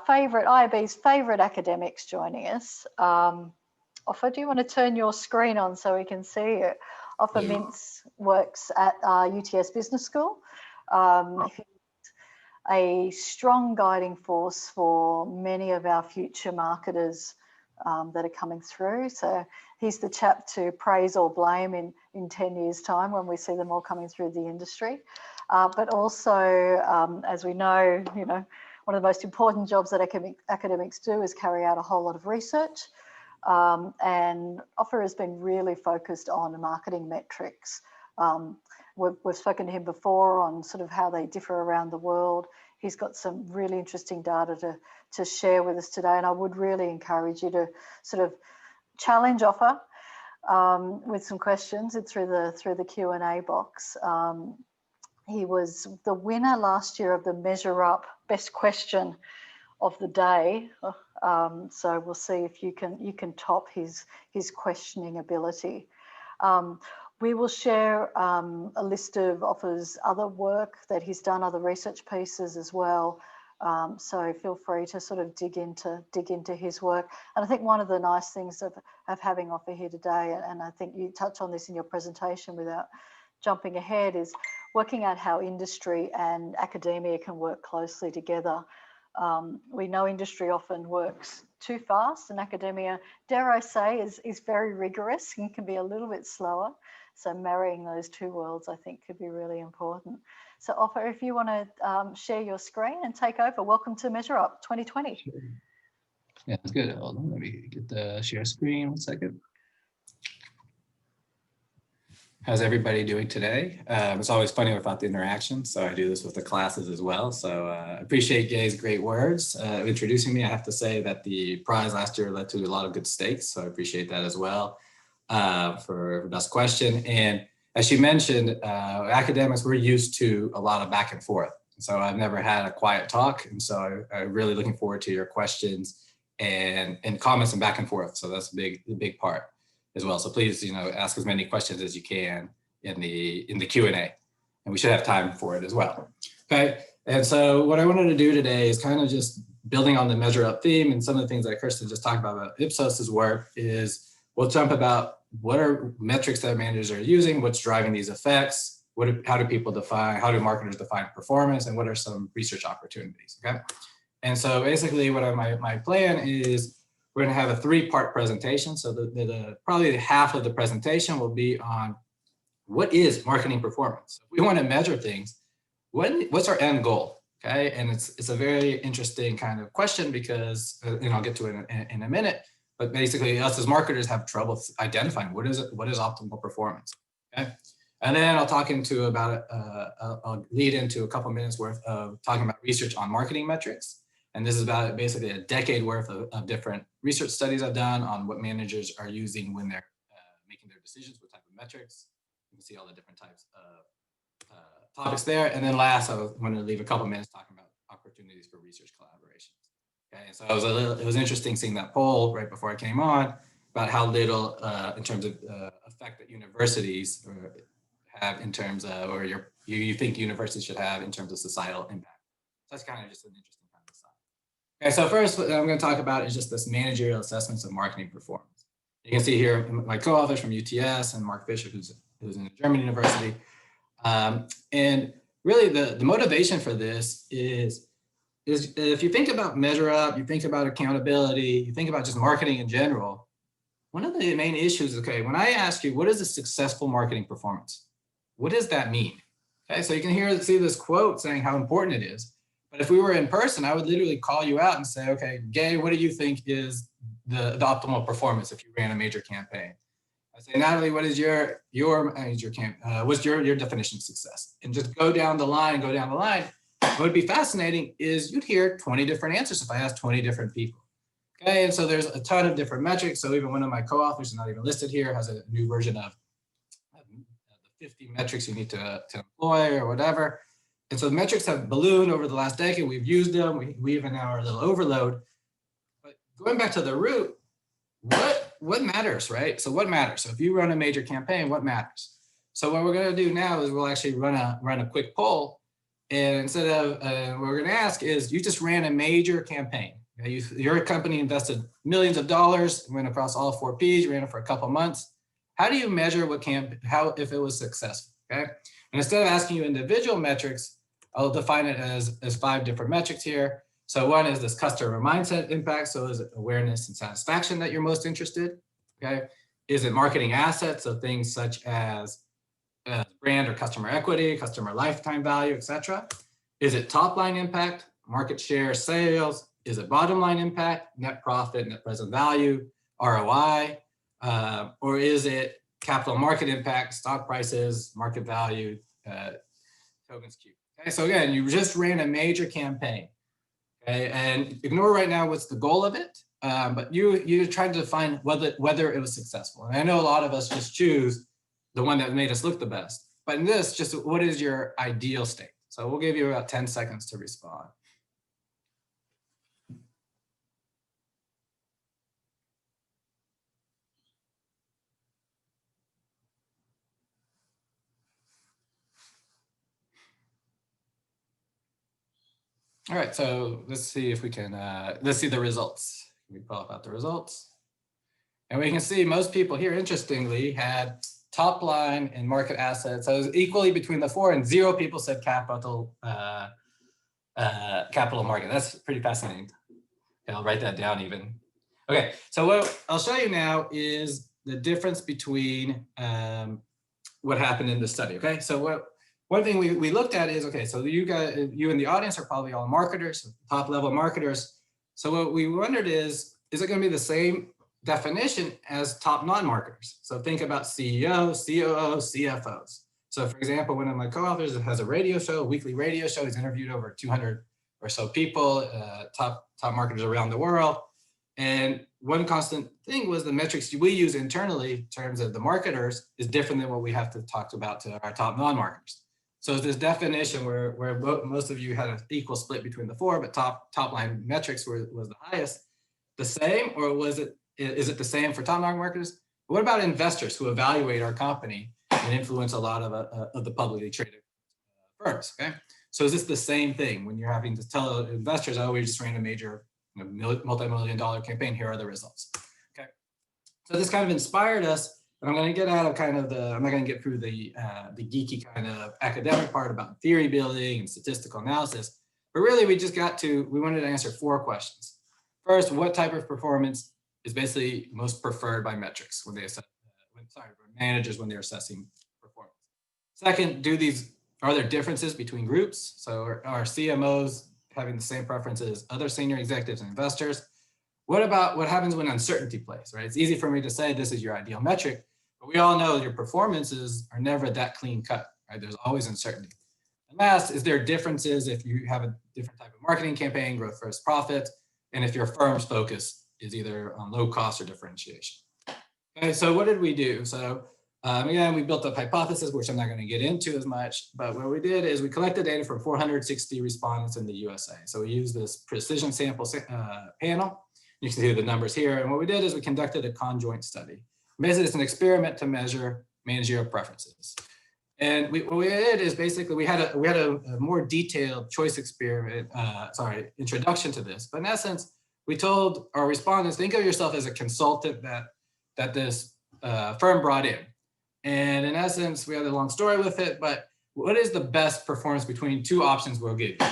IAB's favourite academics joining us. Ofer, do you want to turn your screen on so we can see you? Ofer Mintz works at UTS Business School. He's a strong guiding force for many of our future marketers that are coming through. So he's the chap to praise or blame in 10 years' time when we see them all coming through the industry. But also, as we know, one of the most important jobs that academics do is carry out a whole lot of research. And Ofer has been really focused on marketing metrics. We've spoken to him before on sort of how they differ around the world. He's got some really interesting data to share with us today, and I would really encourage you to sort of challenge Ofer with some questions through the Q&A box. He was the winner last year of the MeasureUp Best Question of the Day. So we'll see if you can top his questioning ability. We will share a list of Ofer's other work that he's done, other research pieces as well. So feel free to sort of dig into his work. And I think one of the nice things of having Ofer here today, and I think you touched on this in your presentation without jumping ahead, is working out how industry and academia can work closely together. We know industry often works too fast, and academia, dare I say, is very rigorous and can be a little bit slower. So marrying those two worlds, I think, could be really important. So Ofer, if you want to share your screen and take over, welcome to MeasureUp 2020. Sure. Yeah, that's good. Hold on, let me get the share screen 1 second. How's everybody doing today? It's always funny about the interaction, so I do this with the classes as well. So I appreciate Gay's great words introducing me. I have to say that the prize last year led to a lot of good stakes, so I appreciate that as well for best question. And as she mentioned, academics, we're used to a lot of back and forth. So I've never had a quiet talk, and so I'm really looking forward to your questions and comments and back and forth. So that's a big part as well. So please, ask as many questions as you can in the Q&A, and we should have time for it as well. Okay, and so what I wanted to do today is kind of just building on the MeasureUp theme and some of the things that Kirsten just talked about Ipsos's work is we'll jump about what are metrics that managers are using, what's driving these effects, how do marketers define performance, and what are some research opportunities, okay? And so basically what my plan is, we're going to have a 3-part presentation. So probably half of the presentation will be on what is marketing performance. If we want to measure things, what's our end goal? Okay, and it's a very interesting kind of question because, and I'll get to it in a minute. But basically, us as marketers have trouble identifying what is optimal performance. Okay, and then I'll talk I'll lead into a couple minutes worth of talking about research on marketing metrics. And this is about basically a decade worth of different research studies I've done on what managers are using when they're making their decisions, what type of metrics. You can see all the different types of topics there. And then last, I want to leave a couple minutes talking about opportunities for research collaborations. Okay, so it was interesting seeing that poll right before I came on about how little in terms of effect that universities have in terms of, or you think universities should have in terms of societal impact. So that's kind of just an interesting. Okay, so first what I'm going to talk about is just this managerial assessments of marketing performance. You can see here my co-authors from UTS and Mark Fisher, who's in a German university. And really the motivation for this is if you think about MeasureUp, you think about accountability, you think about just marketing in general, one of the main issues is, okay, when I ask you, what is a successful marketing performance? What does that mean? Okay, so you can see this quote saying how important it is. But if we were in person, I would literally call you out and say, okay, Gay, what do you think is the optimal performance if you ran a major campaign? I say, Natalie, what is your what's your definition of success? And just go down the line. What would be fascinating is you'd hear 20 different answers if I asked 20 different people. Okay, and so there's a ton of different metrics. So even one of my co-authors, not even listed here, has a new version of the 50 metrics you need to employ or whatever. And so the metrics have ballooned over the last decade. We've used them. We even now are a little overload. But going back to the root, what matters, right? So what matters? So if you run a major campaign, what matters? So what we're going to do now is we'll actually run a quick poll And instead of what we're going to ask is, you just ran a major campaign. Okay? Your company invested millions of dollars, went across all 4 Ps, you ran it for a couple months. How do you measure if it was successful? Okay. And instead of asking you individual metrics, I'll define it as 5 different metrics here. So one is this customer mindset impact. So is it awareness and satisfaction that you're most interested? Okay. Is it marketing assets? So things such as brand or customer equity, customer lifetime value, etc. Is it top line impact, market share, sales? Is it bottom line impact, net profit, net present value, ROI? Or is it capital market impact, stock prices, market value, tokens Q? Okay, so again, you just ran a major campaign. Okay, and ignore right now what's the goal of it, but you're trying to define whether it was successful. And I know a lot of us just choose the one that made us look the best. But in this, just what is your ideal state? So we'll give you about 10 seconds to respond. All right, so let's see if we can, let's see the results. Can we pull up the results? And we can see most people here, interestingly, had top line and market assets. So it was equally between the 4, and 0 people said capital market. That's pretty fascinating. Okay, I'll write that down even. Okay, so what I'll show you now is the difference between what happened in the study. Okay, so one thing we looked at is, okay, so you in the audience are probably all marketers, top level marketers. So what we wondered is it going to be the same definition as top non-marketers? So think about CEOs, COOs, CFOs. So for example, one of my co-authors has a radio show, a weekly radio show. He's interviewed over 200 or so people, top marketers around the world. And one constant thing was the metrics we use internally in terms of the marketers is different than what we have to talk about to our top non-marketers. So this definition where most of you had an equal split between the 4, but top line metrics was the highest, the same, or is it the same for top non-marketers? What about investors who evaluate our company and influence a lot of the publicly traded firms? Okay, so is this the same thing when you're having to tell investors, oh, we just ran a major multi-million-dollar campaign, here are the results? Okay, so this kind of inspired us, and I'm going to get out of kind of I'm not going to get through the geeky kind of academic part about theory building and statistical analysis, but really we wanted to answer 4 questions. First, what type of performance is basically most preferred by metrics when they assess, managers when they're assessing performance? Second, are there differences between groups? So are CMOs having the same preferences as other senior executives and investors? What about what happens when uncertainty plays, right? It's easy for me to say this is your ideal metric, but we all know your performances are never that clean cut, right? There's always uncertainty. And last, is there differences if you have a different type of marketing campaign, growth versus profit, and if your firm's focus is either on low cost or differentiation? Okay, so what did we do? So again, we built up hypothesis, which I'm not going to get into as much, but what we did is we collected data from 460 respondents in the USA. So we used this precision sample panel. You can see the numbers here. And what we did is we conducted a conjoint study. Basically, it's an experiment to measure managerial preferences. And what we did is basically we had a more detailed choice experiment, introduction to this. But in essence, we told our respondents, think of yourself as a consultant that this firm brought in. And in essence, we had a long story with it, but what is the best performance between 2 options we'll give you?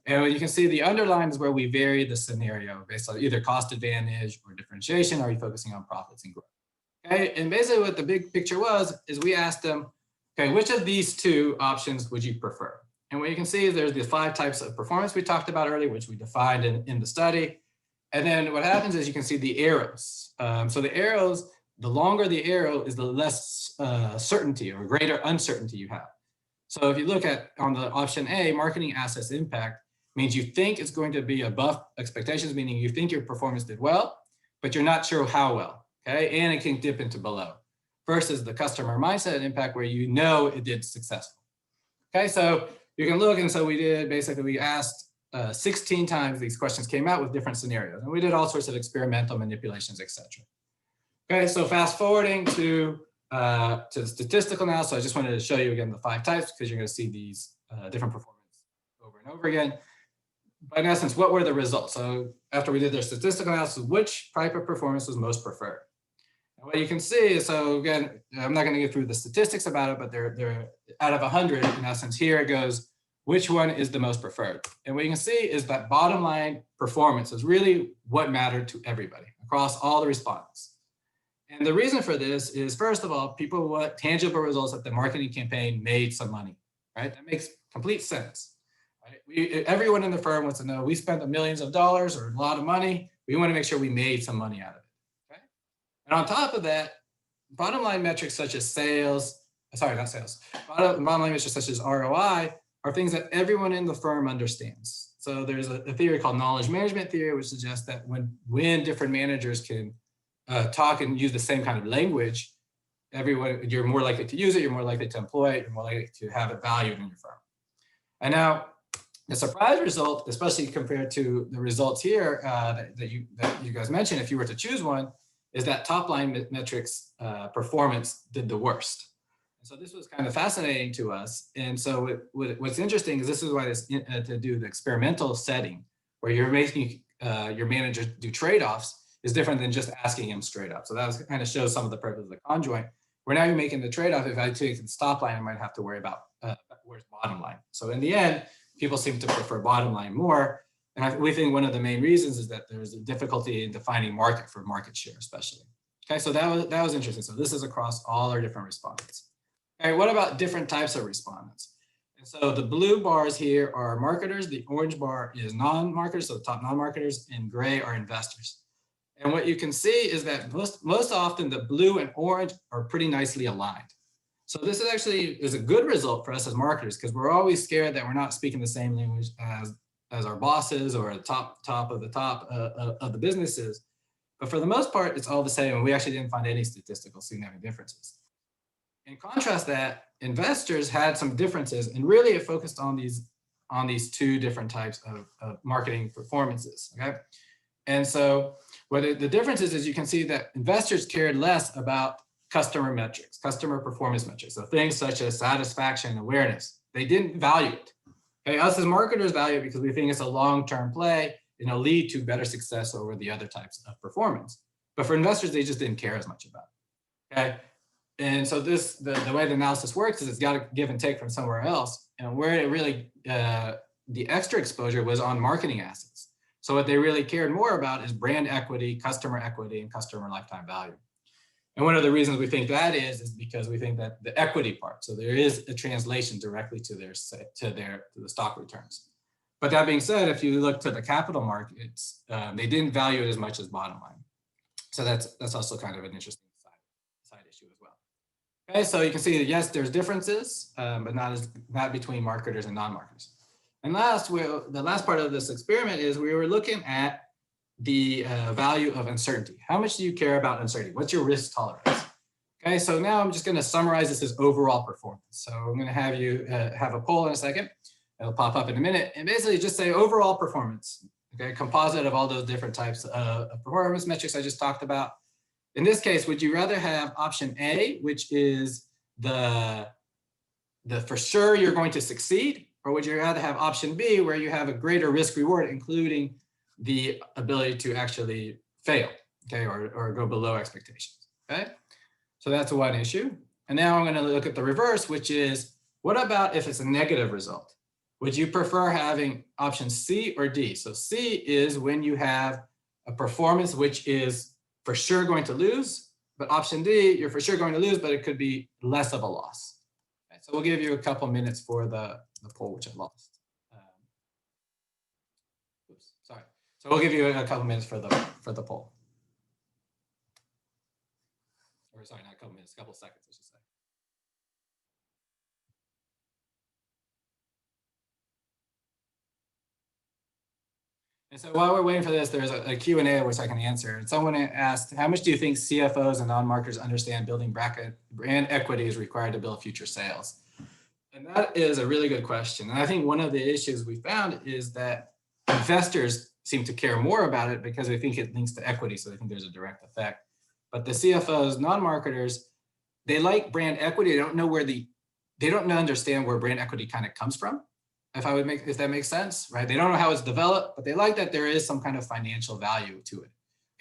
And you can see the underline is where we vary the scenario based on either cost advantage or differentiation. Are you focusing on profits and growth? Okay, and basically what the big picture was is we asked them, okay, which of these 2 options would you prefer? And what you can see is there's the 5 types of performance we talked about earlier, which we defined in the study. And then what happens is you can see the arrows. So the arrows, the longer the arrow is the less certainty or greater uncertainty you have. So if you look at on the option A, marketing assets impact means you think it's going to be above expectations, meaning you think your performance did well, but you're not sure how well, okay? And it can dip into below. Versus the customer mindset impact where you know it did successful. Okay, so you can look, and so we asked 16 times these questions came out with different scenarios, and we did all sorts of experimental manipulations, etc. Okay, so fast forwarding to the statistical now. So I just wanted to show you again the 5 types because you're going to see these different performance over and over again. But in essence, what were the results? So after we did their statistical analysis, which type of performance was most preferred? And what you can see is, so again, I'm not going to go through the statistics about it, but they're out of 100, in essence, here it goes, which one is the most preferred? And what you can see is that bottom line performance is really what mattered to everybody across all the respondents. And the reason for this is, first of all, people want tangible results that the marketing campaign made some money, right? That makes complete sense. Right? Everyone in the firm wants to know, we spent millions of dollars or a lot of money. We want to make sure we made some money out of it. Okay? And on top of that, bottom line metrics such as sales, sorry, not sales, bottom line metrics such as ROI are things that everyone in the firm understands. So there's a theory called knowledge management theory, which suggests that when different managers can talk and use the same kind of language, you're more likely to use it, you're more likely to employ it, you're more likely to have it valued in your firm. And now the surprise result, especially compared to the results here that you guys mentioned, if you were to choose one, is that top line metrics performance did the worst. And so this was kind of fascinating to us. And so what's interesting is this is why to do the experimental setting where you're making your manager do trade-offs is different than just asking him straight up. So that kind of shows some of the purpose of the conjoint. Where now you're making the trade-off. If I take the stop line, I might have to worry about where's bottom line. So in the end, people seem to prefer bottom line more. And we think one of the main reasons is that there's a difficulty in defining market for market share, especially. Okay, so that was interesting. So this is across all our different respondents. Okay, what about different types of respondents? And so the blue bars here are marketers. The orange bar is non-marketers, so the top non-marketers, and gray are investors. And what you can see is that most often the blue and orange are pretty nicely aligned. So this is a good result for us as marketers because we're always scared that we're not speaking the same language as our bosses or the top of the businesses. But for the most part, it's all the same, and we actually didn't find any statistical significant differences. In contrast, that investors had some differences, and really it focused on these two different types of marketing performances. Okay, and so what the difference is you can see that investors cared less about customer metrics, customer performance metrics. So things such as satisfaction, awareness, they didn't value it. Okay, us as marketers value it because we think it's a long-term play and it'll lead to better success over the other types of performance. But for investors, they just didn't care as much about it. Okay, and so the way the analysis works is it's got to give and take from somewhere else, and where it really the extra exposure was on marketing assets. So what they really cared more about is brand equity, and customer lifetime value. And one of the reasons we think that is because we think that the equity part, so there is a translation directly to the stock returns. But that being said, if you look to the capital markets, they didn't value it as much as bottom line. So that's also kind of an interesting side issue as well. Okay, so you can see that yes, there's differences, but not between marketers and non-marketers. And the last part of this experiment is we were looking at the value of uncertainty. How much do you care about uncertainty? What's your risk tolerance? Okay, so now I'm just going to summarize this as overall performance. So I'm going to have you have a poll in a second. It'll pop up in a minute. And basically just say overall performance, okay, composite of all those different types of performance metrics I just talked about. In this case, would you rather have option A, which is the for sure you're going to succeed, or would you rather have option B, where you have a greater risk reward, including the ability to actually fail, okay, or go below expectations, okay? So that's one issue. And now I'm gonna look at the reverse, which is, what about if it's a negative result? Would you prefer having option C or D? So C is when you have a performance which is for sure going to lose, but option D, you're for sure going to lose, but it could be less of a loss. Okay, so we'll give you a couple minutes for the poll, which I lost. Oops, sorry. So we'll give you a couple minutes for the poll. Or sorry, not a couple minutes, a couple seconds, I should say. And so while we're waiting for this, there's a Q&A which I can answer. And someone asked, how much do you think CFOs and non-marketers understand building brand equity is required to build future sales? And that is a really good question. And I think one of the issues we found is that investors seem to care more about it because they think it links to equity, so they think there's a direct effect. But the CFOs, non-marketers, they like brand equity. They don't understand where brand equity kind of comes from. if that makes sense, right? They don't know how it's developed, but they like that there is some kind of financial value to it.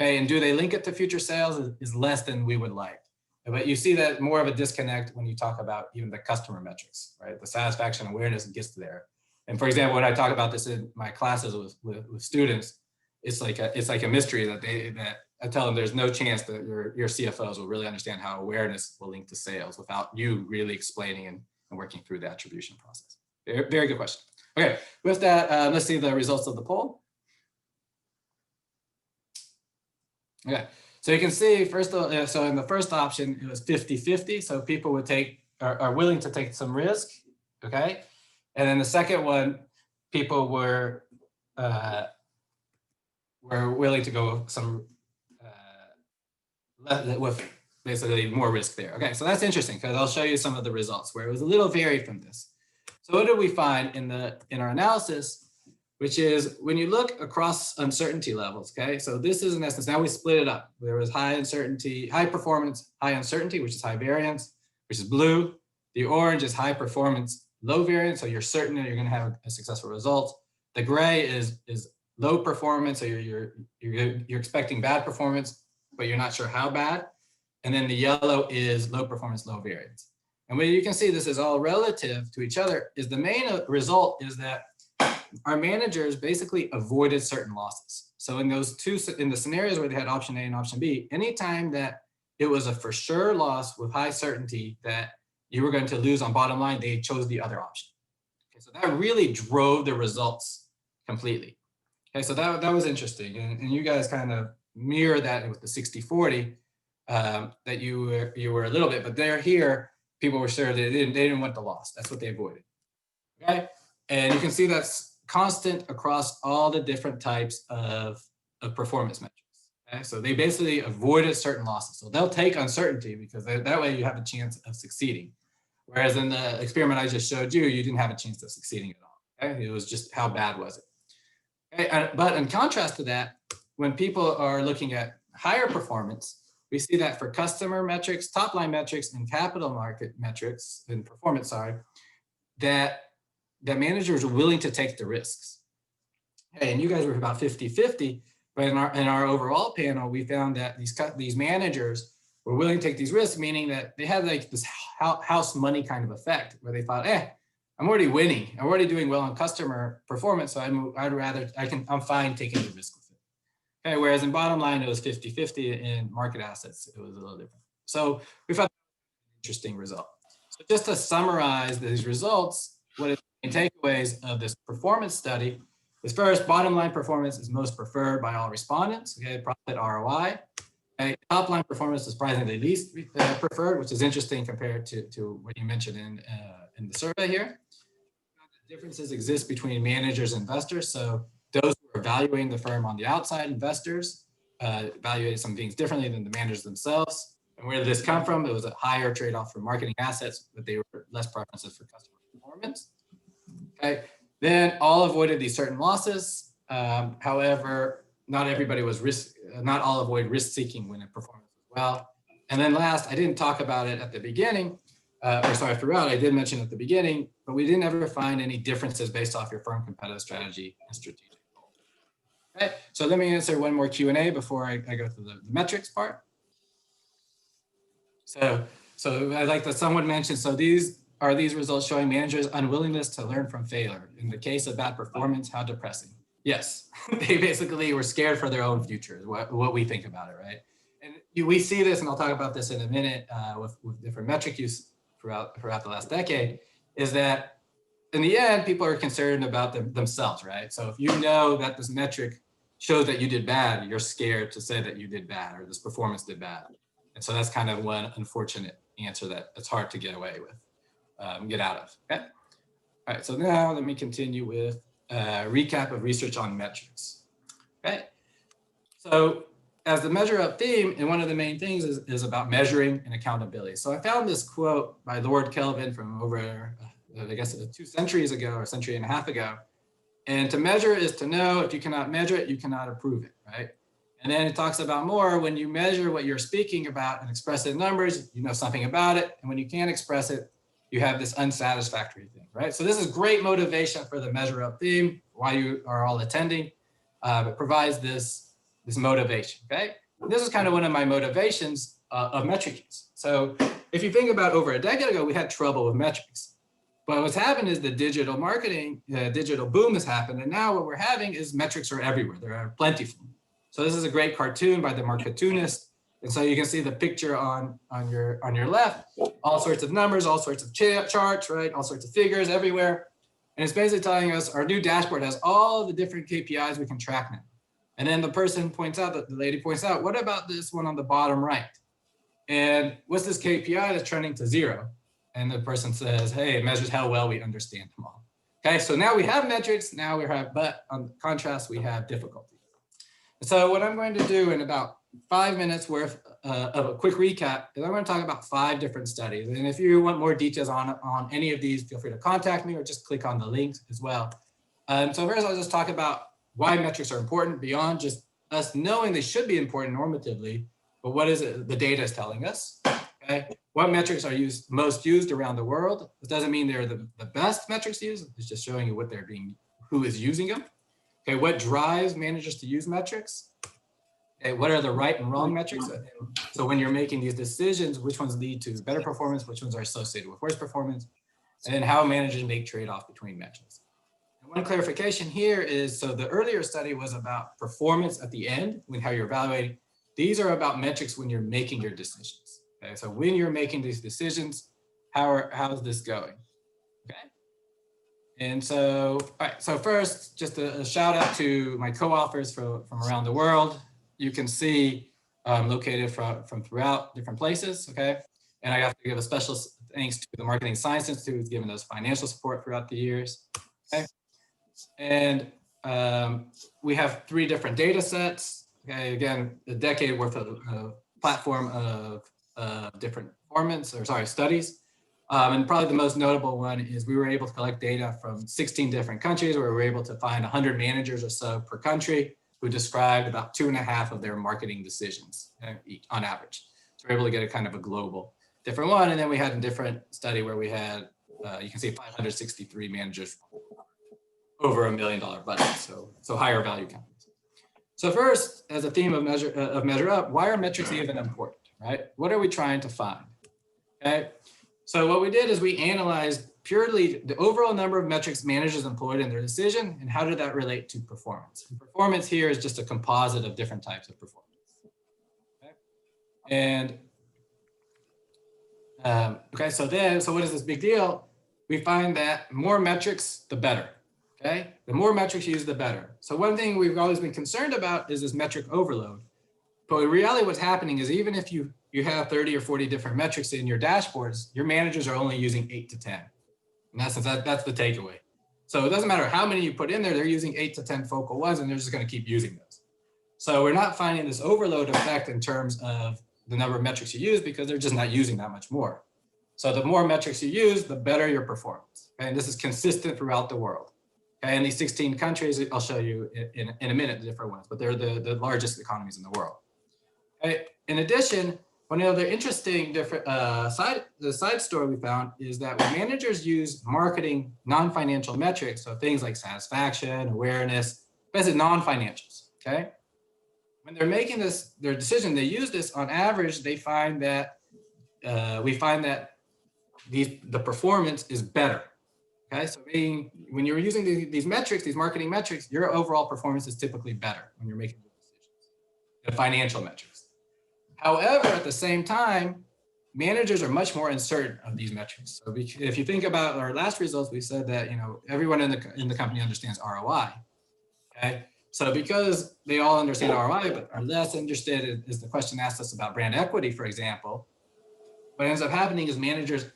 Okay, and do they link it to future sales is less than we would like. But you see that more of a disconnect when you talk about even the customer metrics, right? The satisfaction awareness gets there. And for example, when I talk about this in my classes with students, it's like a mystery that I tell them there's no chance that your CFOs will really understand how awareness will link to sales without you really explaining and working through the attribution process. Very, very good question. Okay, with that, let's see the results of the poll. Okay, so you can see first, so in the first option, it was 50-50. So people would are willing to take some risk. Okay, and then the second one, people were willing to go some with basically more risk there. Okay, so that's interesting because I'll show you some of the results where it was a little varied from this. So what did we find in our analysis? Which is when you look across uncertainty levels, okay? So this is in essence, now we split it up. There was high uncertainty, high performance, high uncertainty, which is high variance, which is blue. The orange is high performance, low variance, so you're certain that you're gonna have a successful result. The gray is low performance, so you're expecting bad performance, but you're not sure how bad. And then the yellow is low performance, low variance. And when you can see this is all relative to each other, is the main result is that our managers basically avoided certain losses. So in the scenarios where they had option A and option B, anytime that it was a for sure loss with high certainty that you were going to lose on bottom line, they chose the other option. Okay, so that really drove the results completely. Okay, so that was interesting. And you guys kind of mirror that with the 60-40, that you were a little bit, but here, people were sure they didn't want the loss. That's what they avoided. Okay, and you can see that's constant across all the different types of performance metrics. Okay, so they basically avoided certain losses. So they'll take uncertainty because that way you have a chance of succeeding. Whereas in the experiment I just showed you, you didn't have a chance of succeeding at all. Okay, it was just how bad was it. Okay, but in contrast to that, when people are looking at higher performance, we see that for customer metrics, top line metrics, and capital market metrics and performance, that managers are willing to take the risks. Hey, and you guys were about 50-50, but in our overall panel, we found that these managers were willing to take these risks, meaning that they had like this house money kind of effect where they thought, I'm already winning. I'm already doing well on customer performance, so I'm fine taking the risk with it. Okay, whereas in bottom line, it was 50-50, in market assets, it was a little different. So we found an interesting result. So just to summarize these results, what is the main takeaways of this performance study is first, bottom line performance is most preferred by all respondents, okay, profit ROI. Okay, top line performance is surprisingly least preferred, which is interesting compared to what you mentioned in the survey here. Differences exist between managers and investors. So those who are evaluating the firm on the outside, investors, evaluated some things differently than the managers themselves. And where did this come from? It was a higher trade-off for marketing assets, but they were less preferences for customer performance. Okay, then all avoided these certain losses. However, not all avoid risk-seeking when in performance as well. And then last, I didn't talk about it at the beginning, throughout, I did mention at the beginning, but we didn't ever find any differences based off your firm competitive strategy and strategic goals. Okay, so let me answer one more Q&A before I go to the metrics part. So I like that someone mentioned, so these results showing managers' unwillingness to learn from failure. In the case of bad performance, how depressing. Yes, they basically were scared for their own future, what we think about it, right? And we see this, and I'll talk about this in a minute with different metric use throughout the last decade, is that in the end, people are concerned about themselves, right? So if you know that this metric shows that you did bad, you're scared to say that you did bad or this performance did bad. And so that's kind of one unfortunate answer that it's hard to get away with, get out of, okay? All right, so now let me continue with a recap of research on metrics, okay? So as the MeasureUp theme, and one of the main things is about measuring and accountability. So I found this quote by Lord Kelvin from over, I guess 2 centuries ago or a century and a half ago. And to measure is to know. If you cannot measure it, you cannot approve it, right? And then it talks about more when you measure what you're speaking about and express it in numbers, you know something about it. And when you can't express it, you have this unsatisfactory thing, right? So this is great motivation for the MeasureUp theme, why you are all attending. It provides this motivation, okay? This is kind of one of my motivations of metric use. So if you think about over a decade ago, we had trouble with metrics. But what's happened is the digital marketing, digital boom has happened. And now what we're having is metrics are everywhere. There are plentiful. So this is a great cartoon by the Marketunist. And so you can see the picture on your left, all sorts of numbers, all sorts of charts, right? All sorts of figures everywhere. And it's basically telling us our new dashboard has all the different KPIs we can track now. And then the person points out, the lady points out, what about this one on the bottom right? And what's this KPI that's trending to 0? And the person says, hey, it measures how well we understand them all. Okay, so now we have metrics, now we have, but on contrast, we have difficulty. So what I'm going to do in about 5 minutes worth of a quick recap is I'm going to talk about 5 different studies. And if you want more details on any of these, feel free to contact me or just click on the links as well. So first I'll just talk about why metrics are important beyond just us knowing they should be important normatively, but what is it the data is telling us, okay? What metrics are most used around the world? This doesn't mean they're the best metrics used, it's just showing you what they're being, who is using them. Okay, what drives managers to use metrics? Okay, what are the right and wrong metrics? So when you're making these decisions, which ones lead to better performance, which ones are associated with worse performance, and then how managers make trade-off between metrics. And one clarification here is, so the earlier study was about performance at the end, when how you're evaluating. These are about metrics when you're making your decisions. Okay, so when you're making these decisions, how is this going? Okay. And so, all right, so first, just a shout out to my co-authors from around the world. You can see located from throughout different places, okay? And I have to give a special thanks to the Marketing Science Institute, who's given us financial support throughout the years, okay? And we have 3 different data sets, okay? Again, a decade worth of platform of different studies. And probably the most notable one is we were able to collect data from 16 different countries where we were able to find 100 managers or so per country who described about 2.5 of their marketing decisions on average. So we're able to get a kind of a global different one. And then we had a different study where we had, you can see 563 managers over $1 million budget, so higher value companies. So first, as a theme of MeasureUp, why are metrics even important, right? What are we trying to find, okay? So what we did is we analyzed purely the overall number of metrics managers employed in their decision and how did that relate to performance. And performance here is just a composite of different types of performance. Okay? And so what is this big deal? We find that more metrics, the better. Okay, the more metrics used, the better. So one thing we've always been concerned about is this metric overload. But in reality, what's happening is even if you have 30 or 40 different metrics in your dashboards, your managers are only using 8 to 10. In essence, that's the takeaway. So it doesn't matter how many you put in there, they're using 8 to 10 focal ones, and they're just going to keep using those. So we're not finding this overload effect in terms of the number of metrics you use because they're just not using that much more. So the more metrics you use, the better your performance. Okay? And this is consistent throughout the world. Okay? And these 16 countries, I'll show you in a minute the different ones, but they're the largest economies in the world. Okay? In addition, one other interesting side story we found is that when managers use marketing non-financial metrics, so things like satisfaction, awareness, basically non-financials, okay? When they're making their decision, they use this on average, they find that, we find that the performance is better, okay? So when you're using these metrics, these marketing metrics, your overall performance is typically better when you're making decisions, the financial metrics. However, at the same time, managers are much more uncertain of these metrics. So if you think about our last results, we said that everyone in the company understands ROI. Okay, so because they all understand ROI, but are less interested, is the question asked us about brand equity, for example. What ends up happening is managers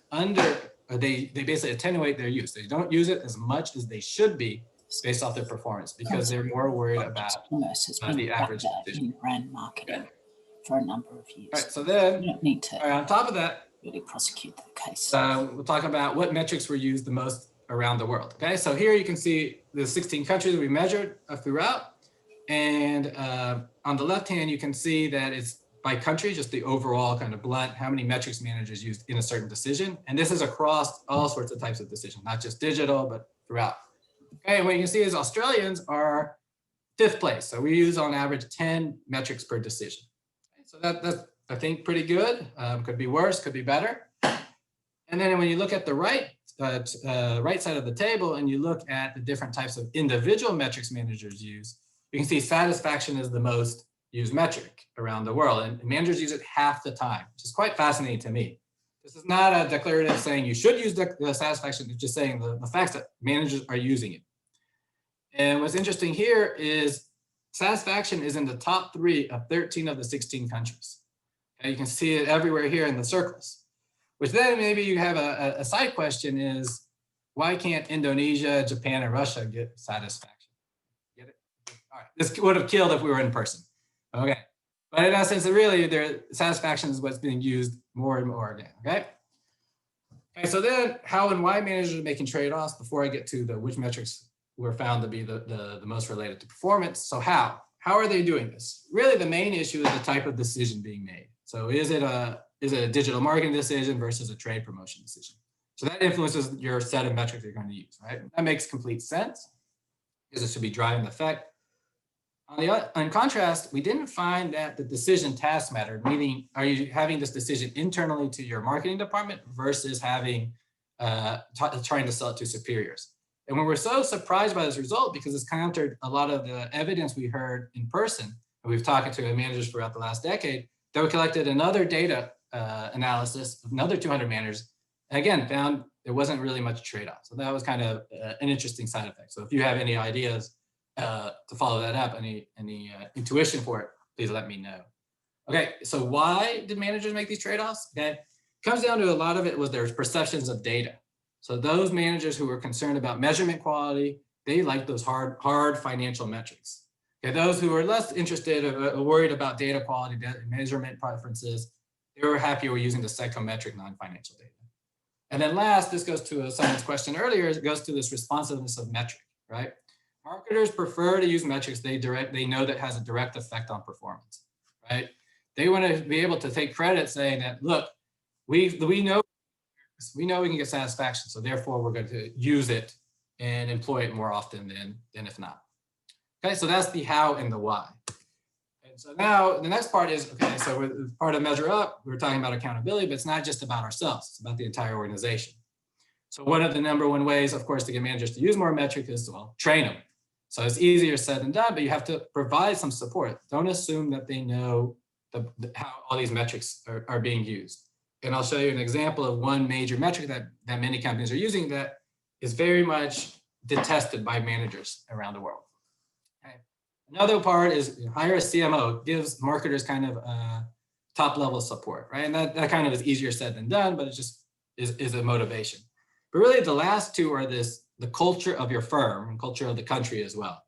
they basically attenuate their use. They don't use it as much as they should be based off their performance because they're more worried about the average decision. Brand marketing. Okay. For a number of years. All right, so then, you don't need to on top of that, really prosecute the case. We'll talk about what metrics were used the most around the world. Okay, so here you can see the 16 countries we measured throughout. And on the left hand, you can see that it's by country, just the overall kind of blunt, how many metrics managers used in a certain decision. And this is across all sorts of types of decisions, not just digital, but throughout. Okay, and what you can see is Australians are 5th place. So we use on average 10 metrics per decision. Okay, so that's, I think, pretty good. Could be worse, could be better. And then when you look at the right side of the table and you look at the different types of individual metrics managers use, you can see satisfaction is the most used metric around the world, and managers use it half the time, which is quite fascinating to me. This is not a declarative saying you should use the satisfaction, it's just saying the facts that managers are using it. And what's interesting here is satisfaction is in the top 3 of 13 of the 16 countries. Okay, you can see it everywhere here in the circles, which then maybe you have a side question is, why can't Indonesia, Japan, and Russia get satisfaction? Get it? All right, this would have killed if we were in person. Okay, but in essence, really, their satisfaction is what's being used more and more again. Okay. Okay, so then how and why managers are making trade-offs before I get to the which metrics were found to be the most related to performance. So how are they doing this? Really, the main issue is the type of decision being made. So is it a digital marketing decision versus a trade promotion decision? So that influences your set of metrics you're going to use, right? That makes complete sense because it should be driving the effect. In contrast, we didn't find that the decision task mattered, meaning are you having this decision internally to your marketing department versus having trying to sell it to superiors. And we were so surprised by this result because it's countered a lot of the evidence we heard in person, and we've talked to managers throughout the last decade, that we collected another data analysis of another 200 managers, and again, found there wasn't really much trade-off. So that was kind of an interesting side effect. So if you have any ideas to follow that up, any intuition for it, please let me know. Okay, so why did managers make these trade-offs? Okay, it comes down to a lot of it was their perceptions of data. So those managers who were concerned about measurement quality, they liked those hard financial metrics. Okay, those who were less interested or worried about data quality, measurement preferences, they were happier with using the psychometric non-financial data. And then last, this goes to someone's question earlier, it goes to this responsiveness of metric, right? Marketers prefer to use metrics they know that has a direct effect on performance, right? They want to be able to take credit saying that, look, we know we can get satisfaction, so therefore we're going to use it and employ it more often than if not. Okay, so that's the how and the why. And so now the next part is, okay, so with part of MeasureUp, we're talking about accountability, but it's not just about ourselves, it's about the entire organization. So one of the #1 ways, of course, to get managers to use more metrics is to, well, train them. So it's easier said than done, but you have to provide some support. Don't assume that they know how all these metrics are being used. And I'll show you an example of one major metric that many companies are using that is very much detested by managers around the world. Okay. Another part is hire a CMO. It gives marketers kind of top level support, right? And that kind of is easier said than done, but it just is a motivation. But really the last two are the culture of your firm and culture of the country as well,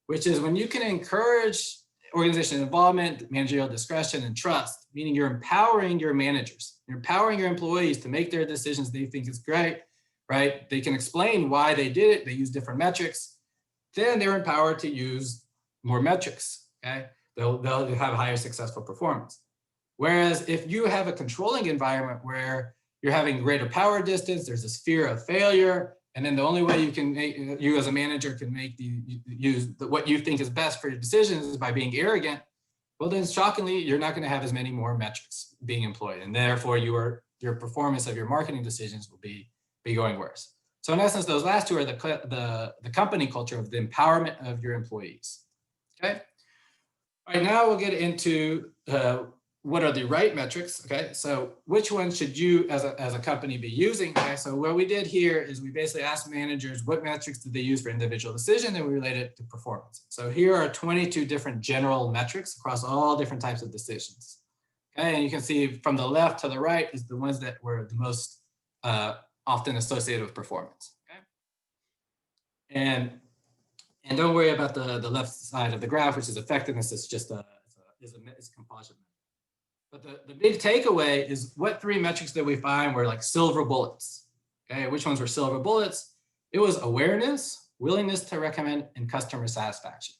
which is when you can encourage organizational involvement, managerial discretion, and trust, meaning you're empowering your managers, you're empowering your employees to make their decisions they think is great, right? They can explain why they did it, they use different metrics, then they're empowered to use more metrics, okay? They'll have a higher successful performance. Whereas if you have a controlling environment where you're having greater power distance, there's this fear of failure, and then the only way you can you as a manager can use what you think is best for your decisions is by being arrogant, well then shockingly, you're not gonna have as many more metrics being employed. And therefore your performance of your marketing decisions will be going worse. So in essence, those last two are the company culture of the empowerment of your employees, okay? All right, now we'll get into what are the right metrics, okay? So which one should you as a company be using, okay? So what we did here is we basically asked managers what metrics did they use for individual decision, and we related it to performance. So here are 22 different general metrics across all different types of decisions, okay? And you can see from the left to the right is the ones that were the most often associated with performance, okay? And don't worry about the left side of the graph, which is effectiveness. It's just it's a composite. But the big takeaway is what 3 metrics that we find were like silver bullets. Okay, which ones were silver bullets? It was awareness, willingness to recommend, and customer satisfaction.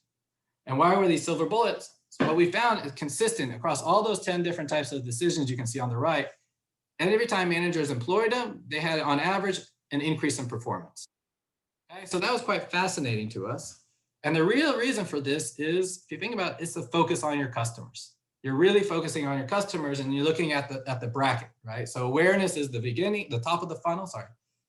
And why were these silver bullets? So what we found is consistent across all those 10 different types of decisions you can see on the right. And every time managers employed them, they had on average an increase in performance. Okay, so that was quite fascinating to us. And the real reason for this is, if you think about it, it's the focus on your customers. You're really focusing on your customers and you're looking at the bracket, right? So awareness is the beginning, the top of the funnel,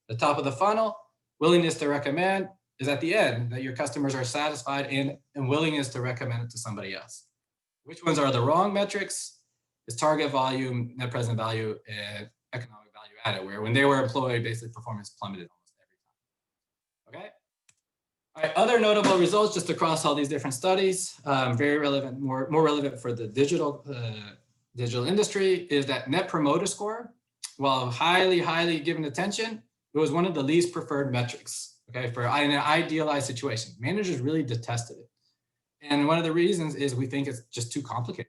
the top of the funnel. Willingness to recommend is at the end, that your customers are satisfied and willingness to recommend it to somebody else. Which ones are the wrong metrics? Is target volume, net present value, and economic value added, where when they were employed, basically performance plummeted almost every time. Okay. All right, other notable results just across all these different studies, very relevant, more relevant for the digital industry, is that net promoter score, while highly given attention, it was one of the least preferred metrics. Okay, for in an idealized situation, managers really detested it. And one of the reasons is we think it's just too complicated.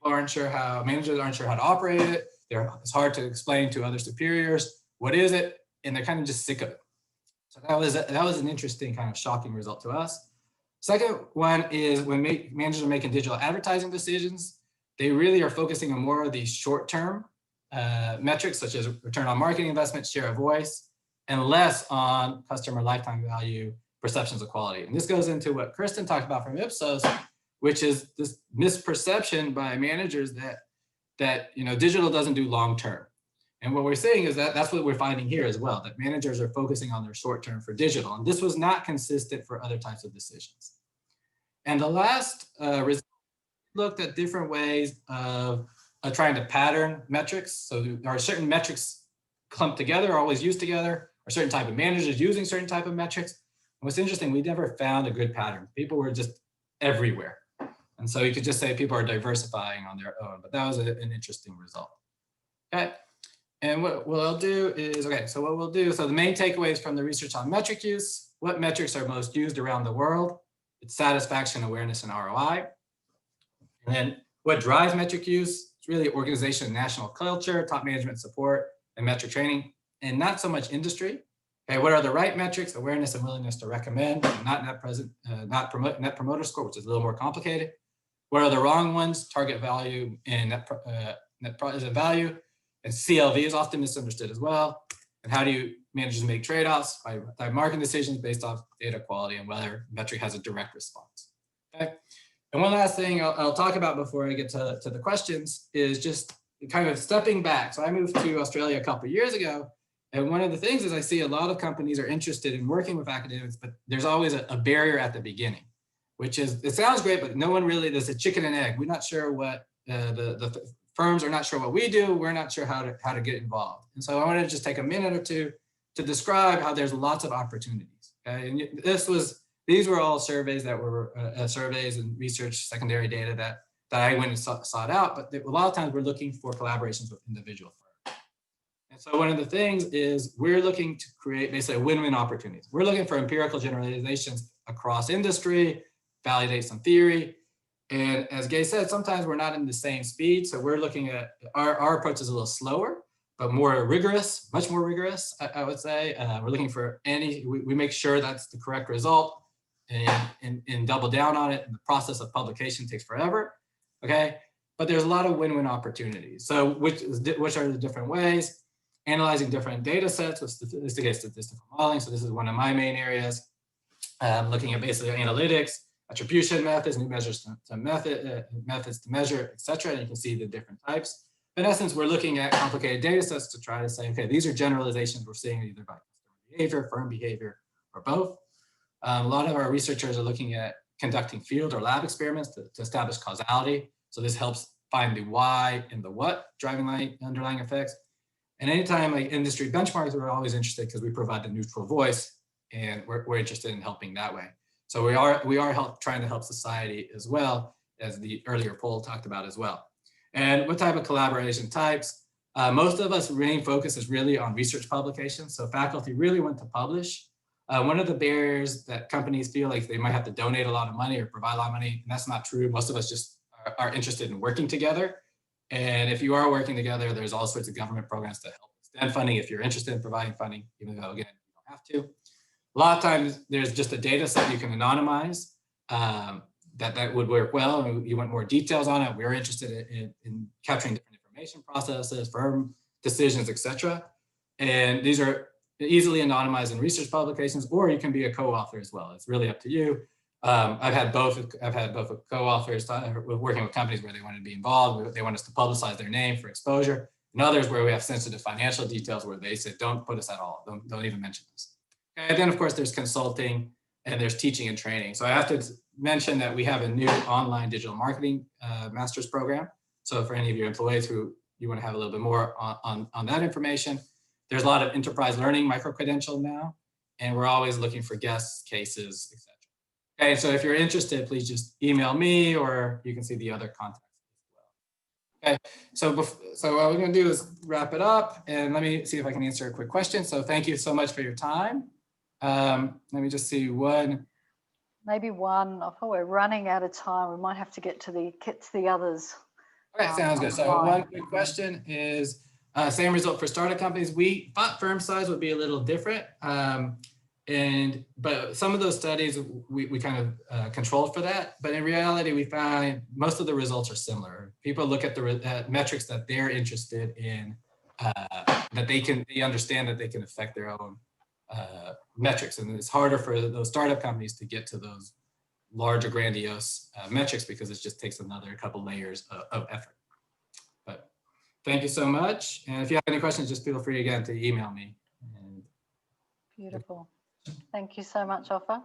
Managers aren't sure how to operate it. It's hard to explain to other superiors. What is it? And they're kind of just sick of it. So that was an interesting kind of shocking result to us. Second one is when managers are making digital advertising decisions, they really are focusing on more of these short-term metrics, such as return on marketing investment, share of voice, and less on customer lifetime value, perceptions of quality. And this goes into what Kristen talked about from Ipsos, which is this misperception by managers that digital doesn't do long-term. And what we're saying is that that's what we're finding here as well, that managers are focusing on their short-term for digital. And this was not consistent for other types of decisions. And the last result looked at different ways of trying to pattern metrics. So there are certain metrics clumped together, always used together, or certain type of managers using certain type of metrics. And what's interesting, we never found a good pattern. People were just everywhere. And so you could just say people are diversifying on their own, but that was an interesting result. Okay. And what I'll do is, so the main takeaways from the research on metric use: what metrics are most used around the world? It's satisfaction, awareness, and ROI. And then what drives metric use? It's really organization and national culture, top management support, and metric training, and not so much industry. Okay, what are the right metrics? Awareness and willingness to recommend, not net promoter score, which is a little more complicated. What are the wrong ones? Target value and net present value. And CLV is often misunderstood as well. And how do managers make trade-offs? By marketing decisions based off data quality and whether metric has a direct response. Okay. And one last thing I'll talk about before I get to the questions is just kind of stepping back. So I moved to Australia a couple of years ago. And one of the things is I see a lot of companies are interested in working with academics, but there's always a barrier at the beginning, which is, it sounds great, but no one really, there's a chicken and egg. We're not sure what the firms are not sure what we do. We're not sure how to get involved. And so I wanted to just take a minute or two to describe how there's lots of opportunities. Okay? And these were all surveys that were surveys and research secondary data that I went and sought out. But a lot of times we're looking for collaborations with individual firms. And so one of the things is we're looking to create basically win-win opportunities. We're looking for empirical generalizations across industry, validate some theory. And as Gay said, sometimes we're not in the same speed. So we're looking at, our approach is a little slower, but more rigorous, much more rigorous, I would say. We're looking for we make sure that's the correct result and double down on it. And the process of publication takes forever, okay? But there's a lot of win-win opportunities. So which are the different ways? Analyzing different data sets with statistical modeling. So this is one of my main areas. Looking at basically analytics, attribution methods, new measures methods to measure, et cetera. And you can see the different types. In essence, we're looking at complicated data sets to try to say, okay, these are generalizations we're seeing either by customer behavior, firm behavior, or both. A lot of our researchers are looking at conducting field or lab experiments to establish causality. So this helps find the why and the what driving underlying effects. And anytime like industry benchmarks, we're always interested because we provide the neutral voice, and we're interested in helping that way. So we are trying to help society as well, as the earlier poll talked about as well. And what type of collaboration types? Most of us main focus is really on research publications. So faculty really want to publish. One of the barriers that companies feel like they might have to donate a lot of money or provide a lot of money, and that's not true. Most of us just are interested in working together. And if you are working together, there's all sorts of government programs to help extend funding if you're interested in providing funding, even though, again, you don't have to. A lot of times there's just a data set you can anonymize. that would work well, and you want more details on it, we're interested in capturing different information processes, firm decisions, etc. And these are easily anonymized in research publications, or you can be a co-author as well. It's really up to you. I've had both co-authors working with companies where they want to be involved. They want us to publicize their name for exposure, and others where we have sensitive financial details where they said, don't put us at all. Don't even mention this. Okay, and then of course there's consulting and there's teaching and training. So I have to mention that we have a new online digital marketing master's program. So for any of your employees who you want to have a little bit more on that information, there's a lot of enterprise learning micro-credential now, and we're always looking for guest cases, etc. Okay, so if you're interested, please just email me, or you can see the other contacts as well. Okay, so what we're going to do is wrap it up, and let me see if I can answer a quick question. So thank you so much for your time. Let me just see one. Maybe one. I thought we're running out of time. We might have to get to the others. Okay, sounds good. So one quick question is, same result for startup companies. We thought firm size would be a little different. But some of those studies we kind of controlled for that. But in reality, we found most of the results are similar. People look at the metrics that they're interested in, that they understand that they can affect their own metrics. And it's harder for those startup companies to get to those larger, grandiose metrics because it just takes another couple layers of effort. But thank you so much. And if you have any questions, just feel free again to email me. Beautiful. Thank you so much, Ofer.